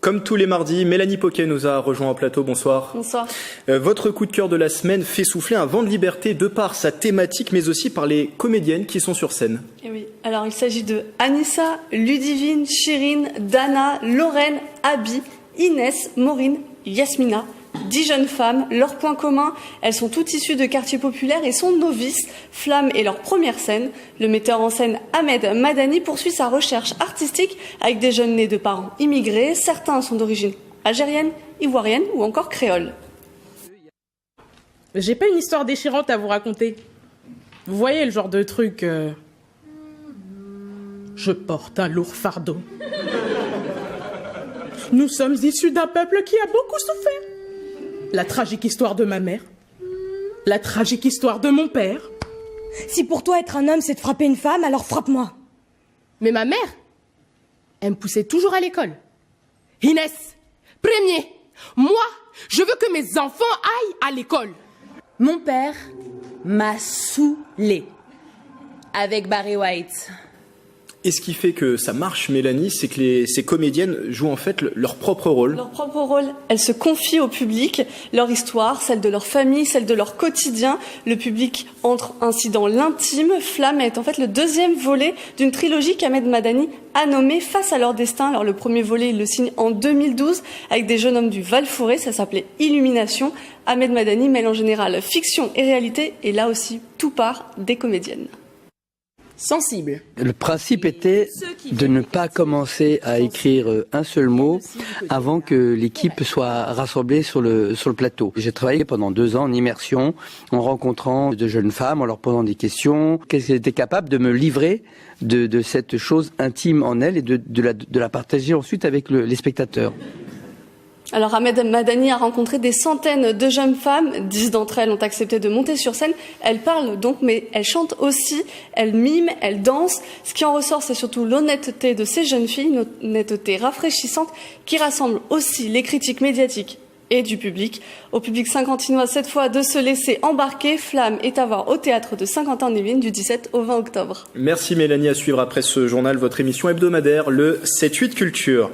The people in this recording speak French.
Comme tous les mardis, Mélanie Poquet nous a rejoint en plateau. Bonsoir. Bonsoir. Votre coup de cœur de la semaine fait souffler un vent de liberté de par sa thématique, mais aussi par les comédiennes qui sont sur scène. Et oui. Alors, il s'agit de Anissa, Ludivine, Chirine, Dana, Lorraine, Abby, Inès, Maureen, Yasmina. 10 jeunes femmes, leur point commun, elles sont toutes issues de quartiers populaires et sont novices. Flamme est leur première scène. Le metteur en scène Ahmed Madani poursuit sa recherche artistique avec des jeunes nés de parents immigrés. Certains sont d'origine algérienne, ivoirienne ou encore créole. J'ai pas une histoire déchirante à vous raconter. Vous voyez le genre de truc... Je porte un lourd fardeau. Nous sommes issus d'un peuple qui a beaucoup souffert. La tragique histoire de ma mère. La tragique histoire de mon père. Si pour toi être un homme c'est de frapper une femme, alors frappe-moi. Mais ma mère, elle me poussait toujours à l'école. Inès, premier, moi, je veux que mes enfants aillent à l'école. Mon père m'a saoulée avec Barry White. Et ce qui fait que ça marche, Mélanie, c'est que ces comédiennes jouent en fait leur propre rôle. Leur propre rôle, elles se confient au public, leur histoire, celle de leur famille, celle de leur quotidien. Le public entre ainsi dans l'intime. Flamme est en fait le deuxième volet d'une trilogie qu'Ahmed Madani a nommée Face à leur destin. Alors le premier volet, il le signe en 2012 avec des jeunes hommes du Val-Fouré, ça s'appelait Illumination. Ahmed Madani mêle en général fiction et réalité, et là aussi, tout part des comédiennes. Sensible. Le principe était de ne pas commencer à écrire un seul mot avant que l'équipe soit rassemblée sur le plateau. J'ai travaillé pendant 2 ans en immersion, en rencontrant de jeunes femmes, en leur posant des questions. Qu'elles étaient capables de me livrer de cette chose intime en elles et de la partager ensuite avec les spectateurs. Alors Ahmed Madani a rencontré des centaines de jeunes femmes, 10 d'entre elles ont accepté de monter sur scène. Elles parlent donc, mais elles chantent aussi, elles miment, elles dansent. Ce qui en ressort, c'est surtout l'honnêteté de ces jeunes filles, une honnêteté rafraîchissante qui rassemble aussi les critiques médiatiques et du public. Au public saint-quentinois, cette fois, de se laisser embarquer. Flamme est à voir au théâtre de Saint-Quentin-en-Yvelines du 17 au 20 octobre. Merci Mélanie, à suivre après ce journal votre émission hebdomadaire, le 7-8 Culture.